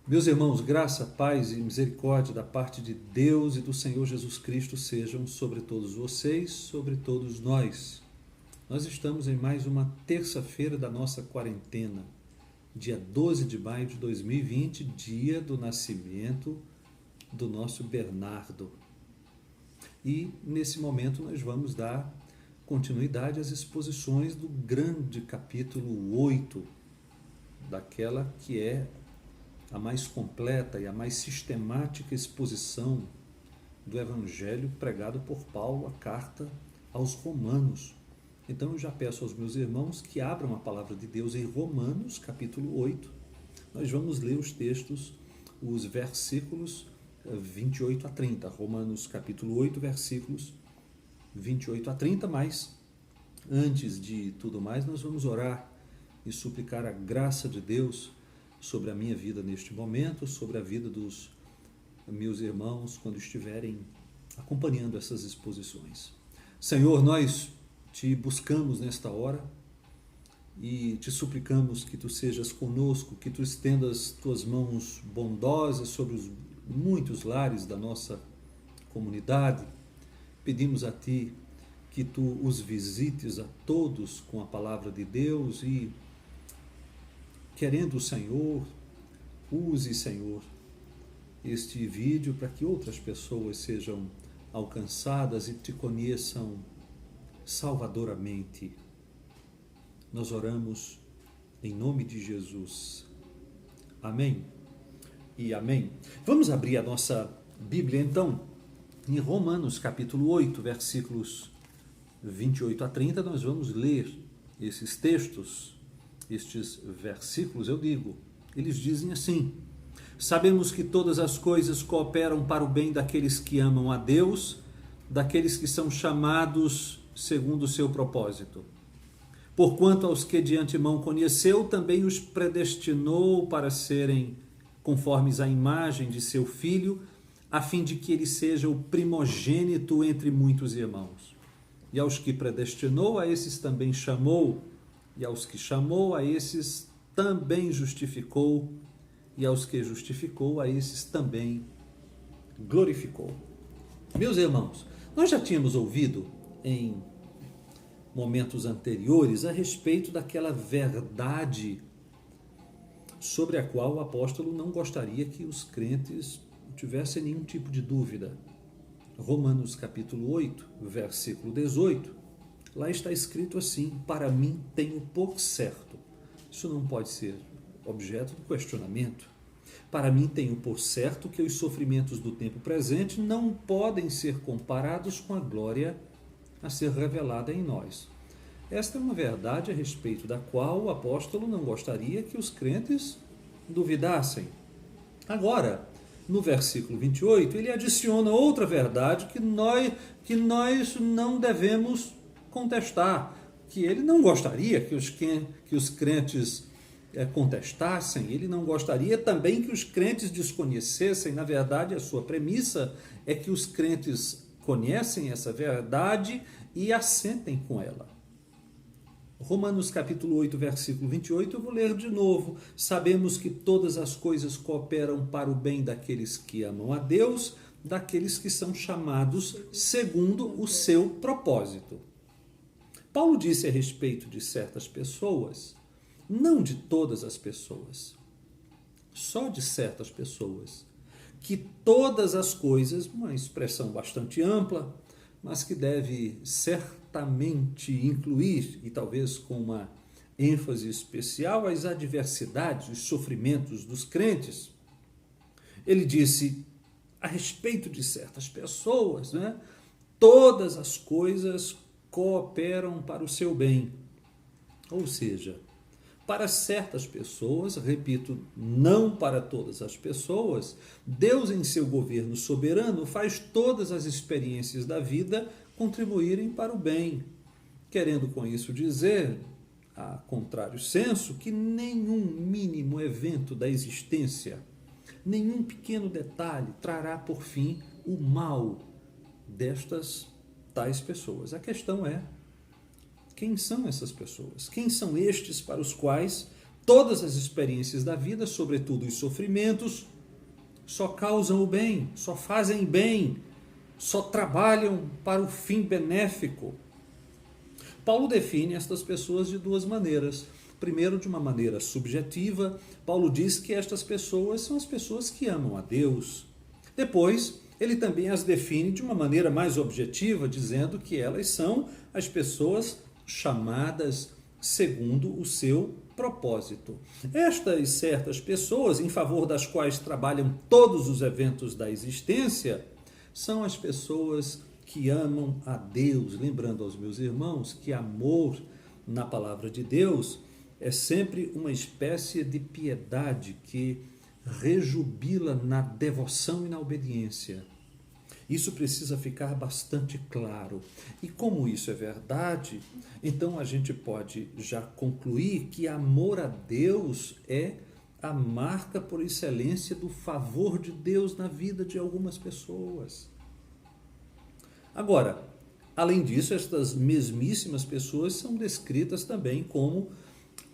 Meus irmãos, graça, paz e misericórdia da parte de Deus e do Senhor Jesus Cristo sejam sobre todos vocês, sobre todos nós. Nós estamos em mais uma terça-feira da nossa quarentena, dia 12 de maio de 2020, dia do nascimento do nosso Bernardo. E nesse momento nós vamos dar continuidade às exposições do grande capítulo 8, daquela que é a mais completa e a mais sistemática exposição do Evangelho pregado por Paulo, a carta aos Romanos. Então eu já peço aos meus irmãos que abram a palavra de Deus em Romanos, capítulo 8. Nós vamos ler os textos, os versículos 28 a 30. Romanos, capítulo 8, versículos 28 a 30, mas antes de tudo mais, nós vamos orar e suplicar a graça de Deus sobre a minha vida neste momento, sobre a vida dos meus irmãos quando estiverem acompanhando essas exposições. Senhor, nós te buscamos nesta hora e te suplicamos que tu sejas conosco, que tu estendas tuas mãos bondosas sobre os muitos lares da nossa comunidade. Pedimos a ti que tu os visites a todos com a palavra de Deus e, querendo o Senhor, use, Senhor, este vídeo para que outras pessoas sejam alcançadas e te conheçam salvadoramente. Nós oramos em nome de Jesus. Amém e amém. Vamos abrir a nossa Bíblia então em Romanos capítulo 8, versículos 28 a 30. Nós vamos ler esses textos. Estes versículos, eles dizem assim: sabemos que todas as coisas cooperam para o bem daqueles que amam a Deus, daqueles que são chamados segundo o seu propósito. Porquanto aos que de antemão conheceu, também os predestinou para serem conformes à imagem de seu Filho, a fim de que ele seja o primogênito entre muitos irmãos. E aos que predestinou, a esses também chamou, e aos que chamou, a esses também justificou, e aos que justificou, a esses também glorificou. Meus irmãos, nós já tínhamos ouvido em momentos anteriores a respeito daquela verdade sobre a qual o apóstolo não gostaria que os crentes tivessem nenhum tipo de dúvida. Romanos capítulo 8, versículo 18, lá está escrito assim: para mim tenho por certo. Isso não pode ser objeto de questionamento. Para mim tenho por certo que os sofrimentos do tempo presente não podem ser comparados com a glória a ser revelada em nós. Esta é uma verdade a respeito da qual o apóstolo não gostaria que os crentes duvidassem. Agora, no versículo 28, ele adiciona outra verdade que nós não devemos contestar, que ele não gostaria que os crentes contestassem, ele não gostaria também que os crentes desconhecessem. Na verdade, a sua premissa é que os crentes conhecem essa verdade e assentem com ela. Romanos capítulo 8, versículo 28, eu vou ler de novo. Sabemos que todas as coisas cooperam para o bem daqueles que amam a Deus, daqueles que são chamados segundo o seu propósito. Paulo disse a respeito de certas pessoas, não de todas as pessoas, só de certas pessoas, que todas as coisas, uma expressão bastante ampla, mas que deve certamente incluir, e talvez com uma ênfase especial, as adversidades, os sofrimentos dos crentes. Ele disse a respeito de certas pessoas, todas as coisas cooperam para o seu bem. Ou seja, para certas pessoas, repito, não para todas as pessoas, Deus em seu governo soberano faz todas as experiências da vida contribuírem para o bem, querendo com isso dizer, a contrário senso, que nenhum mínimo evento da existência, nenhum pequeno detalhe trará por fim o mal destas tais pessoas. A questão é: quem são essas pessoas? Quem são estes para os quais Todas as experiências da vida, sobretudo os sofrimentos, só causam o bem, só fazem bem, só trabalham para o fim benéfico. Paulo define estas pessoas de duas maneiras. Primeiro, de uma maneira subjetiva, Paulo diz que estas pessoas são as pessoas que amam a Deus. Depois, ele também as define de uma maneira mais objetiva, dizendo que elas são as pessoas chamadas segundo o seu propósito. Estas certas pessoas, em favor das quais trabalham todos os eventos da existência, são as pessoas que amam a Deus. Lembrando aos meus irmãos que amor na palavra de Deus é sempre uma espécie de piedade que rejubila na devoção e na obediência. Isso precisa ficar bastante claro. E como isso é verdade, então a gente pode já concluir que amor a Deus é a marca por excelência do favor de Deus na vida de algumas pessoas. Agora, além disso, estas mesmíssimas pessoas são descritas também como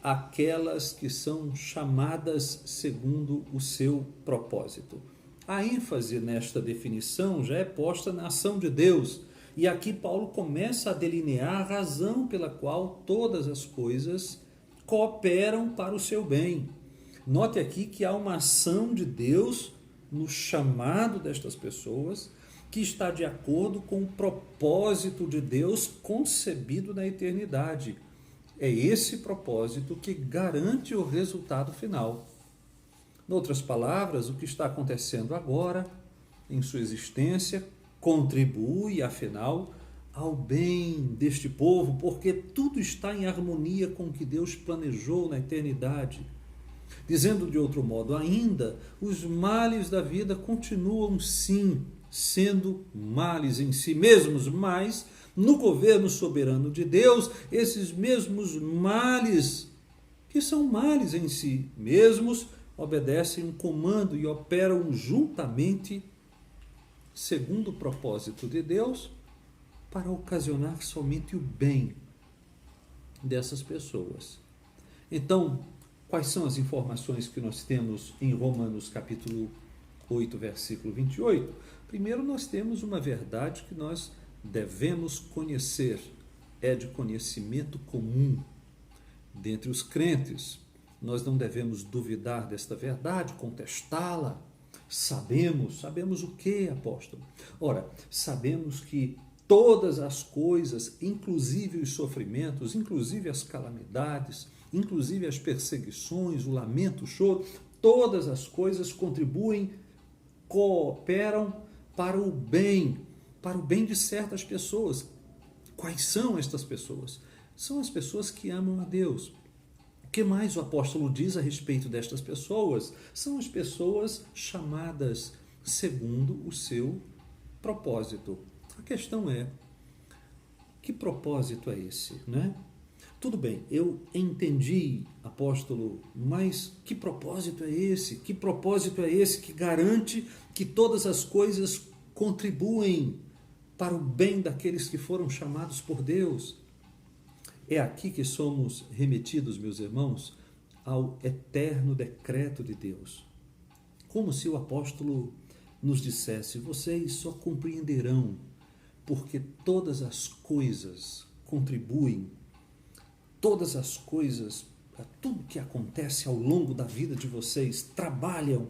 aquelas que são chamadas segundo o seu propósito. A ênfase nesta definição já é posta na ação de Deus, e aqui Paulo começa a delinear a razão pela qual todas as coisas cooperam para o seu bem. Note aqui que há uma ação de Deus no chamado destas pessoas, que está de acordo com o propósito de Deus concebido na eternidade. É esse propósito que garante o resultado final. Em outras palavras, o que está acontecendo agora, em sua existência, contribui, afinal, ao bem deste povo, porque tudo está em harmonia com o que Deus planejou na eternidade. Dizendo de outro modo ainda, os males da vida continuam sim sendo males em si mesmos, mas no governo soberano de Deus, esses mesmos males, que são males em si mesmos, obedecem um comando e operam juntamente, segundo o propósito de Deus, para ocasionar somente o bem dessas pessoas. Então, quais são as informações que nós temos em Romanos capítulo 8, versículo 28? Primeiro, nós temos uma verdade que nós devemos conhecer, é de conhecimento comum dentre os crentes. Nós não devemos duvidar desta verdade, contestá-la. Sabemos o que, apóstolo? Ora, sabemos que todas as coisas, inclusive os sofrimentos, inclusive as calamidades, inclusive as perseguições, o lamento, o choro, todas as coisas contribuem, cooperam para o bem de certas pessoas. Quais são estas pessoas? São as pessoas que amam a Deus. O que mais o apóstolo diz a respeito destas pessoas? São as pessoas chamadas segundo o seu propósito. A questão é, que propósito é esse, né? Tudo bem, eu entendi, apóstolo, mas que propósito é esse? Que propósito é esse que garante que todas as coisas contribuem para o bem daqueles que foram chamados por Deus? É aqui que somos remetidos, meus irmãos, ao eterno decreto de Deus. Como se o apóstolo nos dissesse, vocês só compreenderão porque todas as coisas contribuem, todas as coisas, tudo que acontece ao longo da vida de vocês trabalham,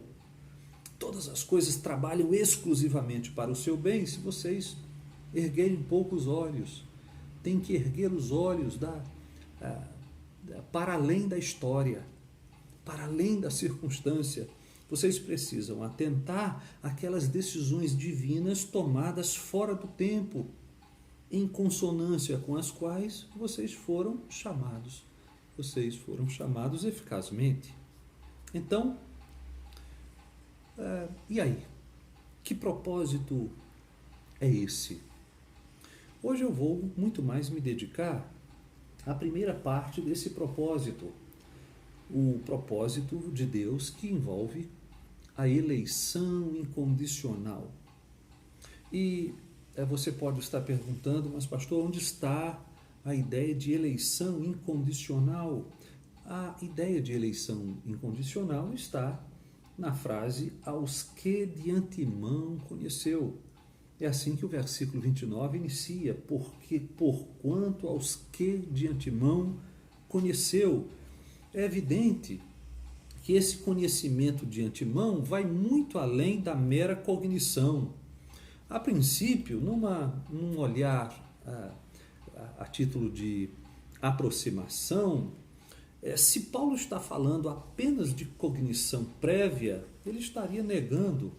todas as coisas trabalham exclusivamente para o seu bem, se vocês erguerem um pouco os olhos. Tem que erguer os olhos para além da história, para além da circunstância. Vocês precisam atentar àquelas decisões divinas tomadas fora do tempo, em consonância com as quais vocês foram chamados. Vocês foram chamados eficazmente. Então, e aí? Que propósito é esse? Hoje eu vou muito mais me dedicar à primeira parte desse propósito, o propósito de Deus que envolve a eleição incondicional. E você pode estar perguntando, mas pastor, onde está a ideia de eleição incondicional? A ideia de eleição incondicional está na frase aos que de antemão conheceu. É assim que o versículo 29 inicia, porque porquanto aos que de antemão conheceu. É evidente que esse conhecimento de antemão vai muito além da mera cognição. A princípio, num olhar a título de aproximação, se Paulo está falando apenas de cognição prévia, ele estaria negando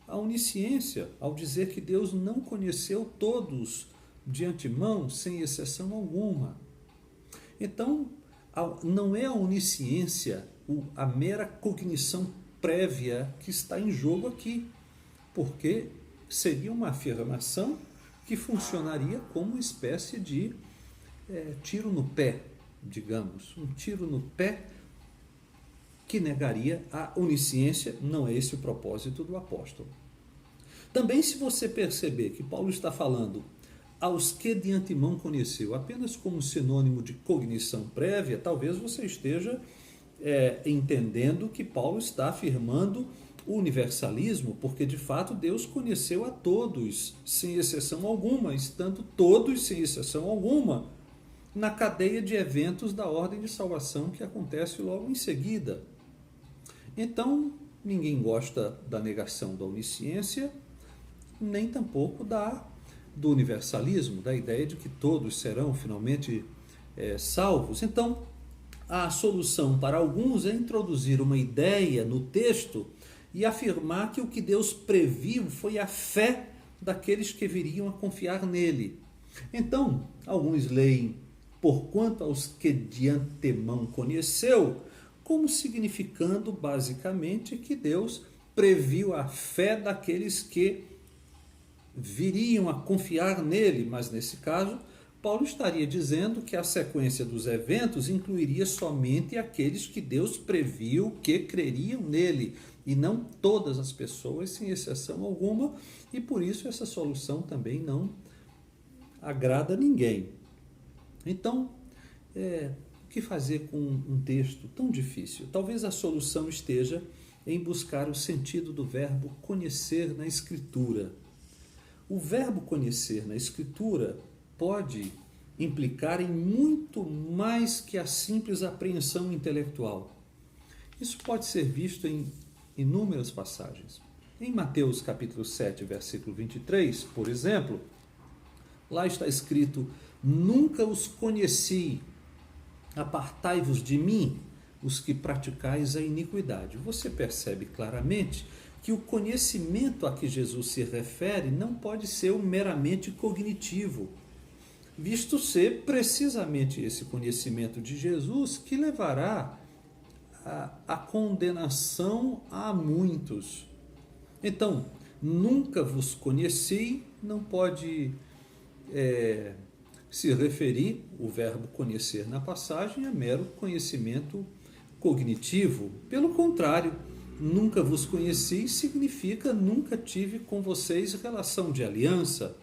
a onisciência ao dizer que Deus não conheceu todos de antemão, sem exceção alguma. Então, não é a onisciência, a mera cognição prévia que está em jogo aqui, porque seria uma afirmação que funcionaria como uma espécie de tiro no pé, digamos, um tiro no pé que negaria a onisciência. Não é esse o propósito do apóstolo. Também, se você perceber que Paulo está falando aos que de antemão conheceu apenas como sinônimo de cognição prévia, talvez você esteja entendendo que Paulo está afirmando o universalismo, porque de fato Deus conheceu a todos, sem exceção alguma, estando todos, sem exceção alguma, na cadeia de eventos da ordem de salvação que acontece logo em seguida. Então, ninguém gosta da negação da onisciência, nem tampouco do universalismo, da ideia de que todos serão finalmente salvos. Então, a solução para alguns é introduzir uma ideia no texto e afirmar que o que Deus previu foi a fé daqueles que viriam a confiar nele. Então, alguns leem porquanto aos que de antemão conheceu, como significando basicamente que Deus previu a fé daqueles que viriam a confiar nele, mas nesse caso, Paulo estaria dizendo que a sequência dos eventos incluiria somente aqueles que Deus previu que creriam nele, e não todas as pessoas, sem exceção alguma, e por isso essa solução também não agrada a ninguém. Então, o que fazer com um texto tão difícil? Talvez a solução esteja em buscar o sentido do verbo conhecer na Escritura. O verbo conhecer na Escritura pode implicar em muito mais que a simples apreensão intelectual. Isso pode ser visto em inúmeras passagens. Em Mateus capítulo 7, versículo 23, por exemplo, lá está escrito: nunca os conheci, apartai-vos de mim, os que praticais a iniquidade. Você percebe claramente que o conhecimento a que Jesus se refere não pode ser meramente cognitivo, visto ser precisamente esse conhecimento de Jesus que levará à condenação a muitos. Então, nunca vos conheci, não pode se referir, o verbo conhecer na passagem, a mero conhecimento cognitivo. Pelo contrário, nunca vos conheci significa nunca tive com vocês relação de aliança.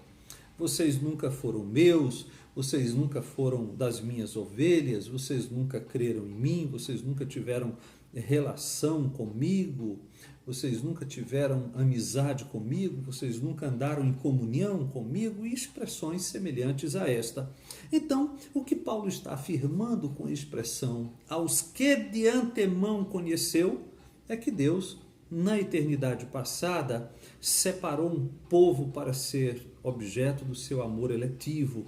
Vocês nunca foram meus, vocês nunca foram das minhas ovelhas, vocês nunca creram em mim, vocês nunca tiveram relação comigo, vocês nunca tiveram amizade comigo, vocês nunca andaram em comunhão comigo, e expressões semelhantes a esta. Então, o que Paulo está afirmando com a expressão aos que de antemão conheceu é que Deus, na eternidade passada, separou um povo para ser objeto do seu amor eletivo,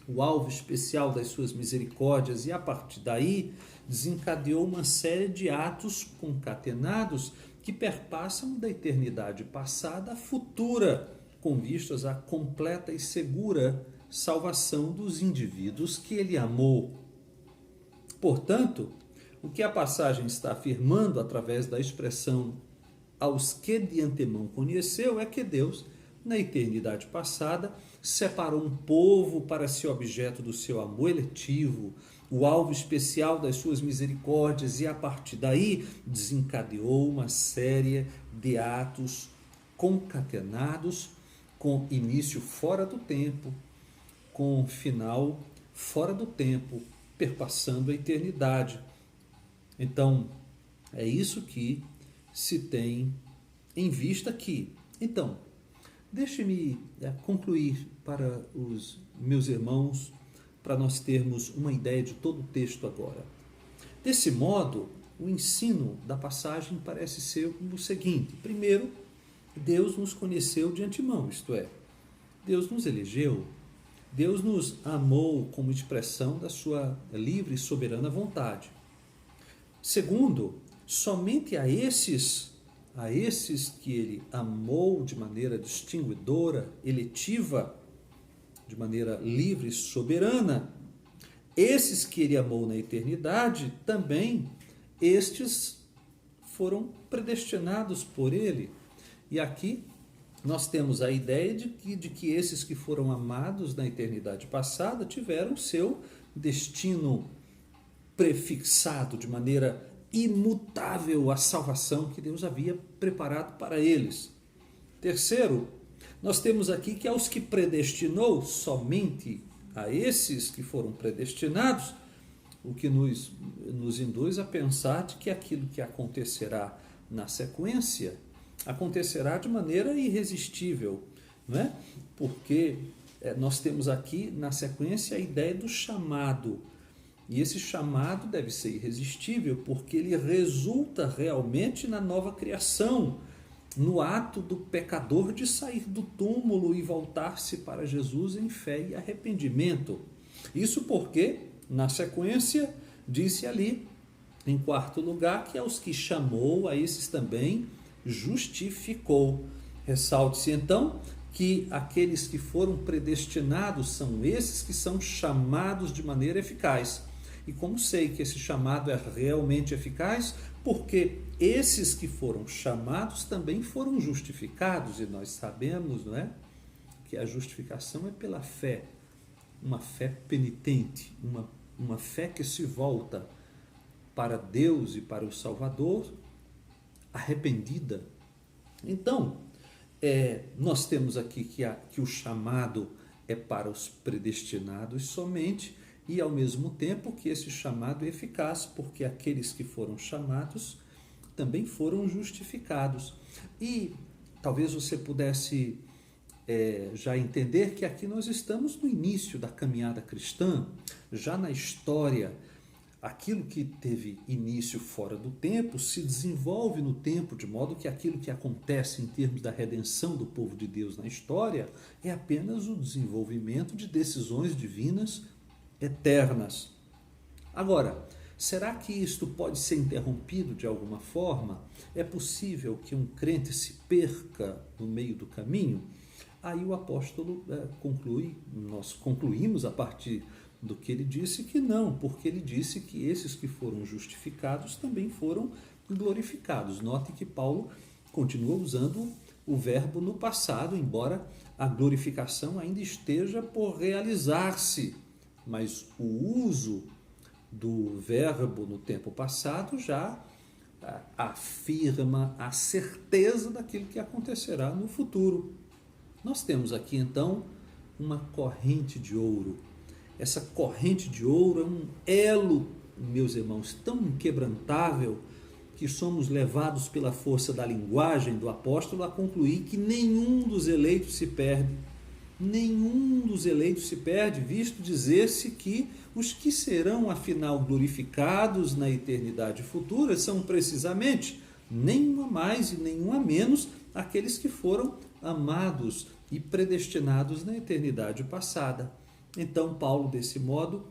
o alvo especial das suas misericórdias, e a partir daí desencadeou uma série de atos concatenados que perpassam da eternidade passada à futura, com vistas à completa e segura salvação dos indivíduos que ele amou. Portanto, o que a passagem está afirmando através da expressão aos que de antemão conheceu é que Deus, na eternidade passada, separou um povo para ser objeto do seu amor eletivo, o alvo especial das suas misericórdias, e a partir daí desencadeou uma série de atos concatenados, com início fora do tempo, com final fora do tempo, perpassando a eternidade. Então, é isso que se tem em vista aqui. Então, deixe-me concluir para os meus irmãos, para nós termos uma ideia de todo o texto agora. Desse modo, o ensino da passagem parece ser o seguinte: primeiro, Deus nos conheceu de antemão, isto é, Deus nos elegeu, Deus nos amou como expressão da sua livre e soberana vontade. Segundo, somente a esses que ele amou de maneira distinguidora, eletiva, de maneira livre e soberana, esses que ele amou na eternidade, também estes foram predestinados por ele. E aqui nós temos a ideia de que esses que foram amados na eternidade passada tiveram seu destino prefixado de maneira imutável à salvação que Deus havia preparado para eles. Terceiro, nós temos aqui que aos que predestinou, somente a esses que foram predestinados, o que nos induz a pensar de que aquilo que acontecerá na sequência acontecerá de maneira irresistível, não é? Porque nós temos aqui na sequência a ideia do chamado. E esse chamado deve ser irresistível, porque ele resulta realmente na nova criação, no ato do pecador de sair do túmulo e voltar-se para Jesus em fé e arrependimento. Isso porque, na sequência, disse ali, em quarto lugar, que aos que chamou, a esses também justificou. Ressalte-se então que aqueles que foram predestinados são esses que são chamados de maneira eficaz. E como sei que esse chamado é realmente eficaz? Porque esses que foram chamados também foram justificados, e nós sabemos, não é, que a justificação é pela fé, uma fé penitente, uma fé que se volta para Deus e para o Salvador, arrependida. Então, nós temos aqui que o chamado é para os predestinados somente, e ao mesmo tempo que esse chamado é eficaz, porque aqueles que foram chamados também foram justificados. E talvez você pudesse já entender que aqui nós estamos no início da caminhada cristã, já na história. Aquilo que teve início fora do tempo se desenvolve no tempo, de modo que aquilo que acontece em termos da redenção do povo de Deus na história é apenas o desenvolvimento de decisões divinas eternas. Agora, será que isto pode ser interrompido de alguma forma? É possível que um crente se perca no meio do caminho? Aí o apóstolo conclui, nós concluímos a partir do que ele disse que não, porque ele disse que esses que foram justificados também foram glorificados. Note que Paulo continua usando o verbo no passado, embora a glorificação ainda esteja por realizar-se, mas o uso do verbo no tempo passado já afirma a certeza daquilo que acontecerá no futuro. Nós temos aqui então uma corrente de ouro. Essa corrente de ouro é um elo, meus irmãos, tão inquebrantável que somos levados pela força da linguagem do apóstolo a concluir que nenhum dos eleitos se perde. Nenhum dos eleitos se perde, visto dizer-se que os que serão afinal glorificados na eternidade futura são precisamente nenhum a mais e nenhum a menos aqueles que foram amados e predestinados na eternidade passada. Então, Paulo, desse modo,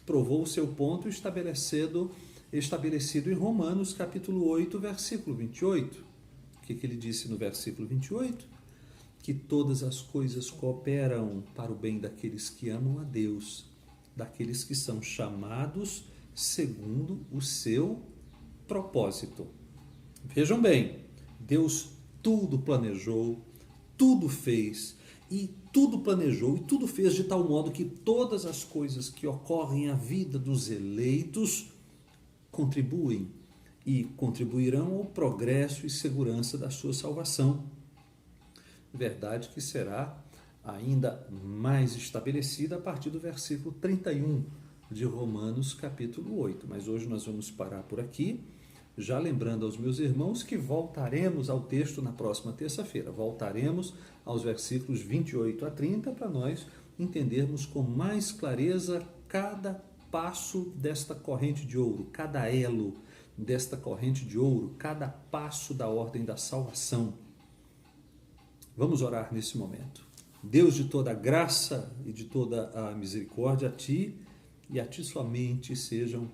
provou o seu ponto estabelecido em Romanos, capítulo 8, versículo 28. O que ele disse no versículo 28? Que todas as coisas cooperam para o bem daqueles que amam a Deus, daqueles que são chamados segundo o seu propósito. Vejam bem, Deus tudo planejou, tudo fez, e tudo planejou e tudo fez de tal modo que todas as coisas que ocorrem à vida dos eleitos contribuem e contribuirão ao progresso e segurança da sua salvação. Verdade que será ainda mais estabelecida a partir do versículo 31 de Romanos capítulo 8. Mas hoje nós vamos parar por aqui, já lembrando aos meus irmãos que voltaremos ao texto na próxima terça-feira. Voltaremos aos versículos 28 a 30 para nós entendermos com mais clareza cada passo desta corrente de ouro, cada elo desta corrente de ouro, cada passo da ordem da salvação. Vamos orar nesse momento. Deus de toda a graça e de toda a misericórdia, a Ti e a Ti somente sejam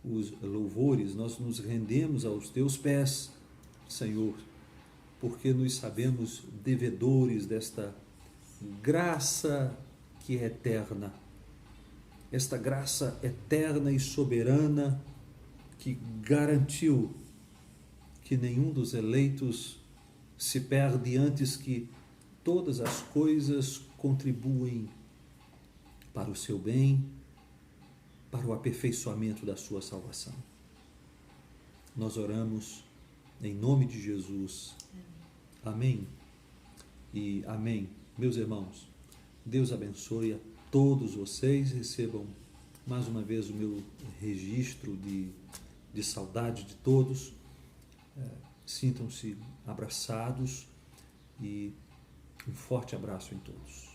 os louvores. Nós nos rendemos aos Teus pés, Senhor, porque nos sabemos devedores desta graça que é eterna, esta graça eterna e soberana que garantiu que nenhum dos eleitos se perde, antes que todas as coisas contribuem para o seu bem, para o aperfeiçoamento da sua salvação. Nós oramos em nome de Jesus. Amém e amém. Meus irmãos, Deus abençoe a todos vocês. Recebam mais uma vez o meu registro de saudade de todos. Sintam-se abraçados e um forte abraço em todos.